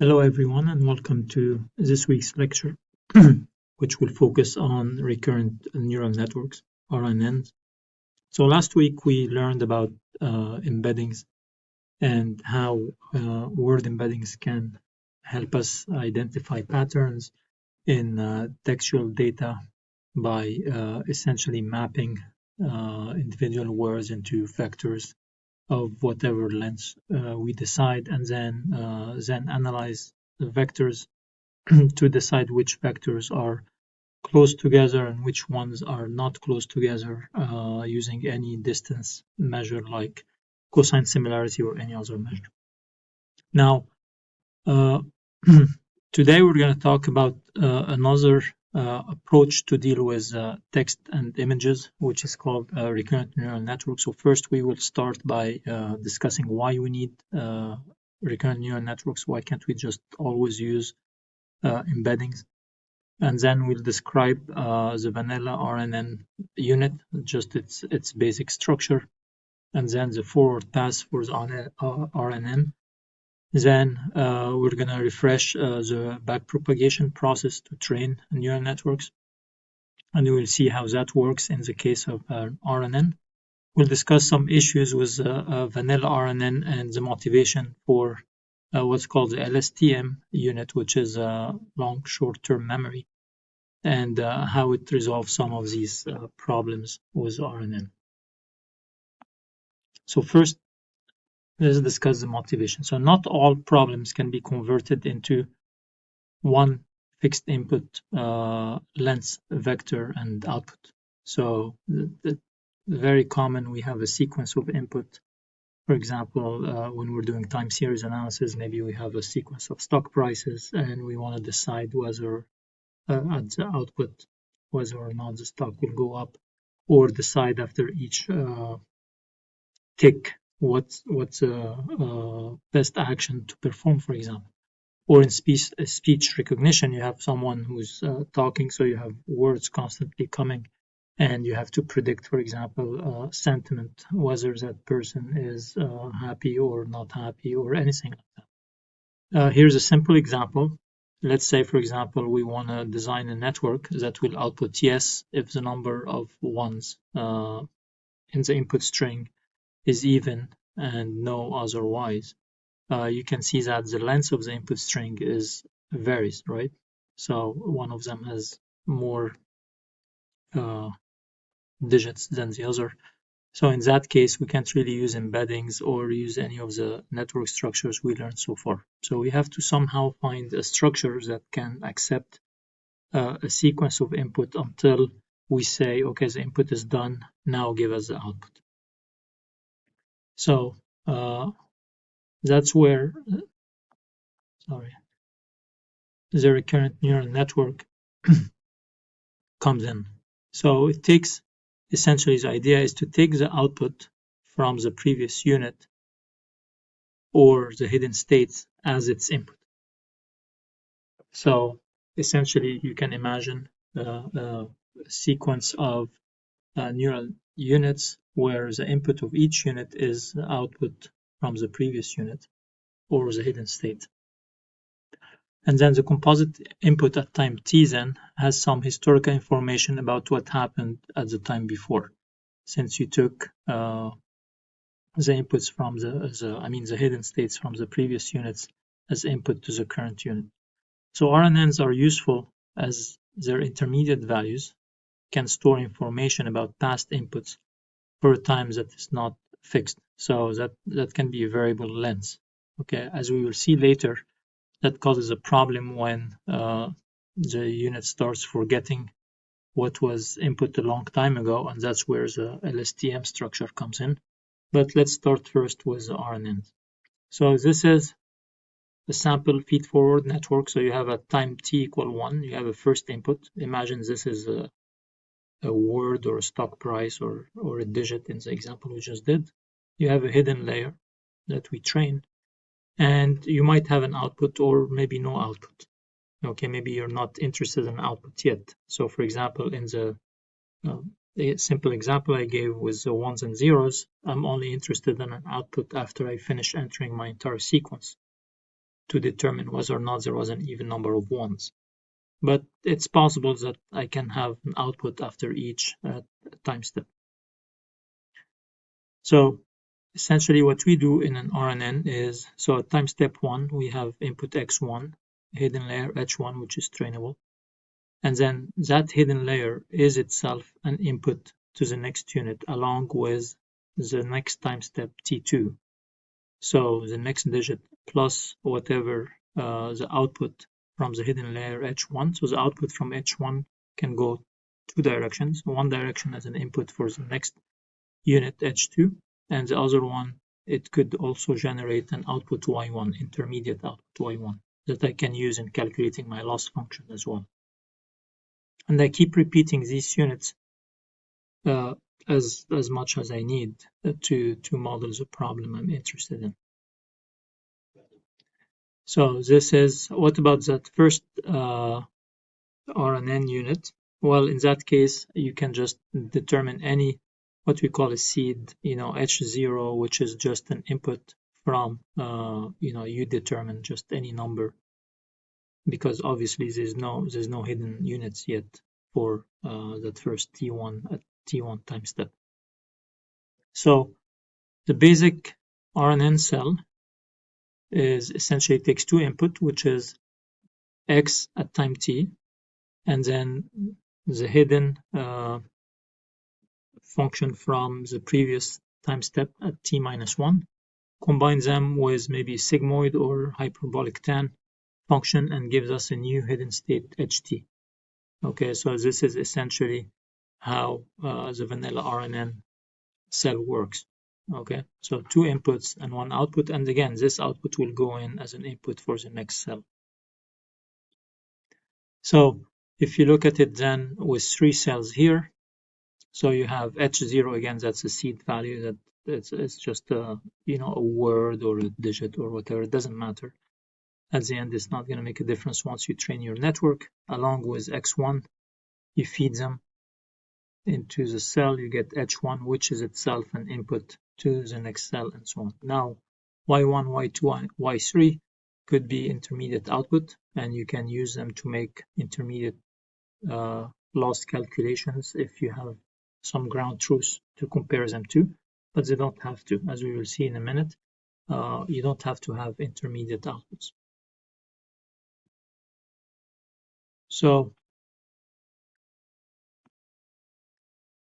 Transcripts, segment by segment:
Hello everyone and welcome to this week's lecture, which will focus on recurrent neural networks, RNNs. So last week we learned about embeddings and how word embeddings can help us identify patterns in textual data by essentially mapping individual words into vectors of whatever length we decide, and then analyze the vectors to decide which vectors are close together and which ones are not close together using any distance measure like cosine similarity or any other measure. Now, today we're going to talk about another approach to deal with text and images, which is called recurrent neural network. So first we will start by discussing why we need recurrent neural networks. Why can't we just always use embeddings? And then we'll describe the vanilla RNN unit, just its basic structure, and then the forward pass for the RNN. Then we're going to refresh the backpropagation process to train neural networks, and we will see how that works in the case of RNN. We'll discuss some issues with vanilla RNN and the motivation for what's called the LSTM unit, which is long short-term memory, and how it resolves some of these problems with RNN. So first, let's discuss the motivation. So not all problems can be converted into one fixed input length vector and output. So very common, we have a sequence of input. For example, when we're doing time series analysis, maybe we have a sequence of stock prices and we want to decide whether at the output whether or not the stock will go up, or decide after each tick what's best action to perform, for example. Or in speech recognition, you have someone who's talking, so you have words constantly coming, and you have to predict, for example, sentiment, whether that person is happy or not happy or anything like that. Here's a simple example. Let's say, for example, we want to design a network that will output yes if the number of ones in the input string is even and no otherwise. You can see that the length of the input string varies, right? So one of them has more digits than the other. So in that case, we can't really use embeddings or use any of the network structures we learned so far. So we have to somehow find a structure that can accept a sequence of input until we say, okay, the input is done, now give us the output. So that's where the recurrent neural network comes in. So it takes, essentially the idea is to take the output from the previous unit or the hidden states as its input. So essentially you can imagine a sequence of neural units where the input of each unit is the output from the previous unit or the hidden state. And then the composite input at time t then has some historical information about what happened at the time before, since you took the inputs from the hidden states from the previous units as input to the current unit. So RNNs are useful as their intermediate values can store information about past inputs for a time that is not fixed. So that can be a variable length. Okay, as we will see later, that causes a problem when the unit starts forgetting what was input a long time ago, and that's where the LSTM structure comes in. But let's start first with the RNNs. So this is a sample feed-forward network. So you have at time t equal 1, you have a first input. Imagine this is a word or a stock price or a digit in the example we just did. You have a hidden layer that we train, and you might have an output or maybe no output. Okay, maybe you're not interested in output yet. So for example, in the simple example I gave with the ones and zeros, I'm only interested in an output after I finish entering my entire sequence. to determine whether or not there was an even number of ones. But it's possible that I can have an output after each time step. So essentially what we do in an RNN is, so at time step 1, we have input x1, hidden layer h1, which is trainable. And then that hidden layer is itself an input to the next unit along with the next time step t2. So the next digit plus whatever the output from the hidden layer h1. So the output from h1 can go two directions. One direction as an input for the next unit h2, and the other one, it could also generate an output y1, intermediate output y1, that I can use in calculating my loss function as well. And I keep repeating these units as much as I need to model the problem I'm interested in. So this is, what about that first RNN unit? Well, in that case, you can just determine any, what we call a seed, H0, which is just an input from, you determine just any number, because obviously there's no hidden units yet for that first T1 at T1 time step. So the basic RNN cell is essentially takes two input, which is x at time t, and then the hidden function from the previous time step at t minus 1, combine them with maybe sigmoid or hyperbolic tan function, and gives us a new hidden state ht. Okay, so this is essentially how the vanilla RNN cell works. Okay, so two inputs and one output, and again, this output will go in as an input for the next cell. So if you look at it then with three cells here, so you have H0, again, that's a seed value, that it's just a word or a digit or whatever, it doesn't matter. At the end, it's not going to make a difference once you train your network. Along with X1, you feed them into the cell, you get H1, which is itself an input to the next cell, and so on. Now, Y1, Y2, Y3 could be intermediate output, and you can use them to make intermediate loss calculations if you have some ground truth to compare them to, but they don't have to. As we will see in a minute, you don't have to have intermediate outputs. So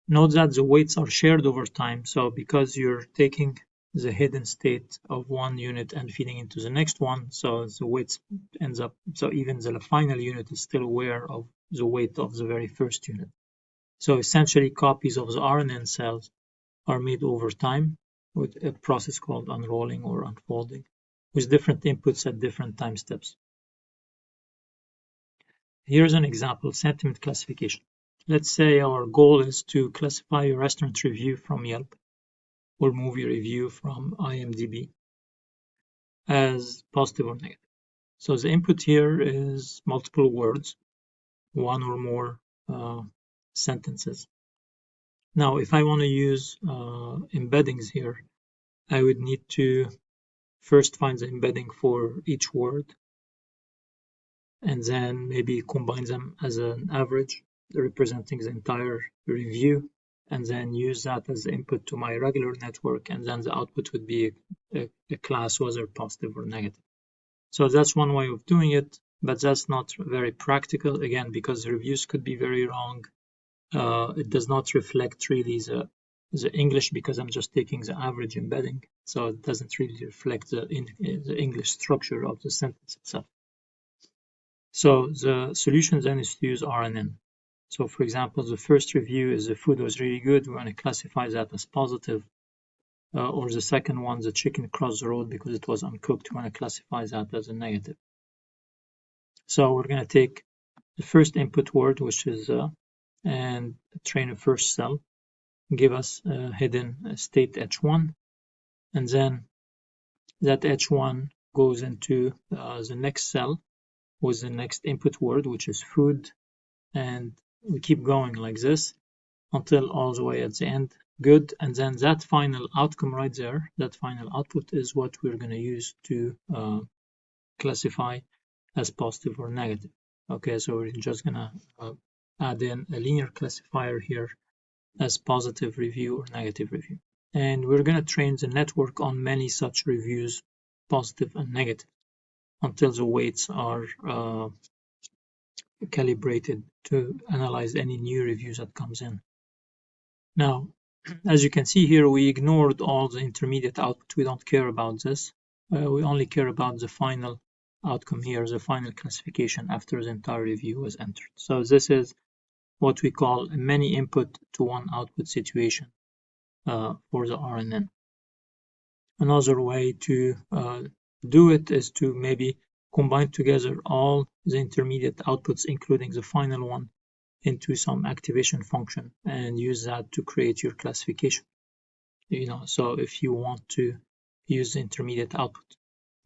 note that the weights are shared over time. So because you're taking the hidden state of one unit and feeding into the next one, so the weights ends up, so even the final unit is still aware of the weight of the very first unit. So essentially, copies of the RNN cells are made over time with a process called unrolling or unfolding, with different inputs at different time steps. Here's an example, sentiment classification. Let's say our goal is to classify a restaurant review from Yelp or movie review from IMDb as positive or negative. So the input here is multiple words, one or more sentences. Now, if I want to use embeddings here, I would need to first find the embedding for each word, and then maybe combine them as an average representing the entire review, and then use that as the input to my regular network, and then the output would be a class, whether positive or negative. So that's one way of doing it, but that's not very practical, again, because the reviews could be very wrong. It does not reflect really the English, because I'm just taking the average embedding, so it doesn't really reflect the English structure of the sentence itself. So the solution then is to use RNN. So for example, the first review is the food was really good, we're going to classify that as positive. Or the second one, the chicken crossed the road because it was uncooked, we're going to classify that as a negative. So we're going to take the first input word, which is and train a first cell, give us a hidden state H1, and then that H1 goes into the next cell with the next input word, which is food, and we keep going like this until all the way at the end, good, and then that final outcome right there, that final output is what we're going to use to classify as positive or negative. Okay, so we're just gonna add in a linear classifier here as positive review or negative review. And we're gonna train the network on many such reviews, positive and negative, until the weights are calibrated to analyze any new reviews that comes in. Now, as you can see here, we ignored all the intermediate output. We don't care about this. We only care about the final outcome here, the final classification after the entire review was entered. So this is what we call a many input to one output situation for the RNN. Another way to do it is to maybe combine together all the intermediate outputs, including the final one, into some activation function and use that to create your classification. So if you want to use the intermediate output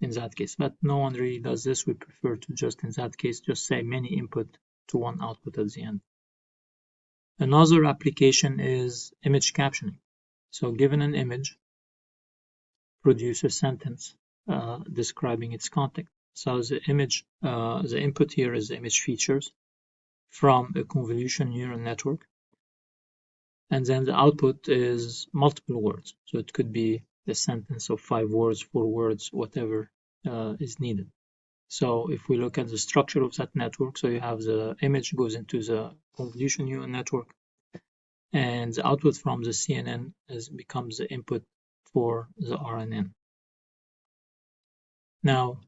in that case, but no one really does this. We prefer to just, in that case, just say many input to one output at the end. Another application is image captioning. So given an image, produce a sentence describing its content. So the image, the input here is the image features from a convolution neural network. And then the output is multiple words. So it could be a sentence of 5 words, 4 words, whatever is needed. So if we look at the structure of that network, so you have the image goes into the convolution neural network, and the output from the CNN becomes the input for the RNN. Now,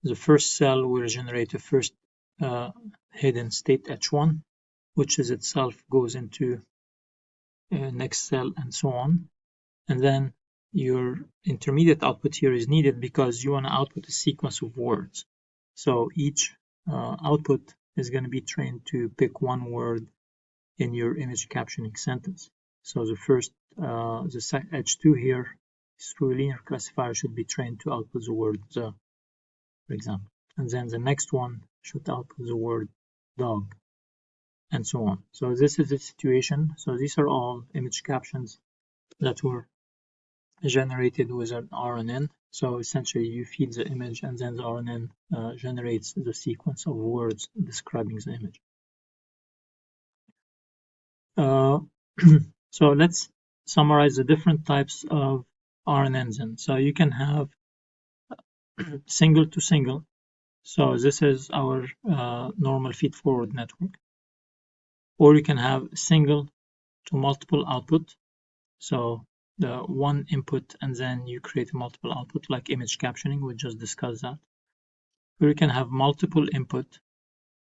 the first cell will generate a first hidden state H1, which is itself goes into next cell and so on. And then your intermediate output here is needed because you want to output a sequence of words. So each output is going to be trained to pick one word in your image captioning sentence. So the first, the H2 here, through a linear classifier, should be trained to output the word the, for example. And then the next one should output the word dog, and so on. So this is the situation. So these are all image captions that were generated with an RNN. So essentially you feed the image and then the RNN generates the sequence of words describing the image. So let's summarize the different types of RNNs. And so you can have single to single. So this is our normal feed-forward network. Or you can have single to multiple output. So the one input and then you create a multiple output, like image captioning. We just discussed that. Or you can have multiple input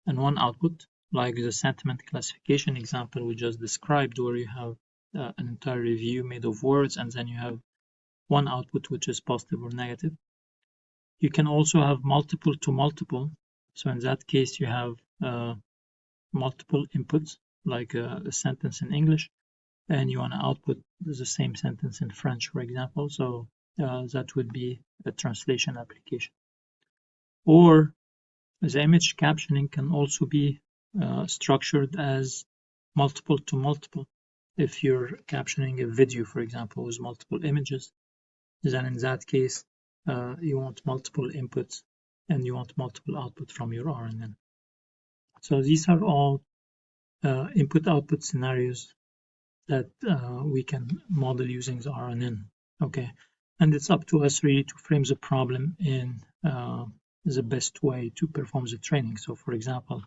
and one output, like the sentiment classification example we just described, where you have an entire review made of words and then you have one output which is positive or negative. You can also have multiple to multiple. So in that case you have multiple inputs, like a sentence in English, and you want to output the same sentence in French, for example. So that would be a translation application. Or the image captioning can also be structured as multiple to multiple. If you're captioning a video, for example, with multiple images, then in that case, you want multiple inputs and you want multiple output from your RNN. So these are all input-output scenarios that we can model using the RNN. Okay, and it's up to us really to frame the problem in the best way to perform the training. So for example,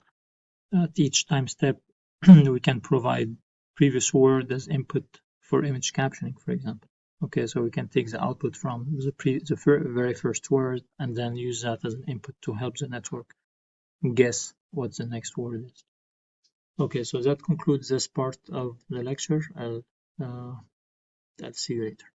at each time step, we can provide previous word as input for image captioning, for example. Okay, so we can take the output from the very first word and then use that as an input to help the network guess what the next word is. Okay, so that concludes this part of the lecture. I'll see you later.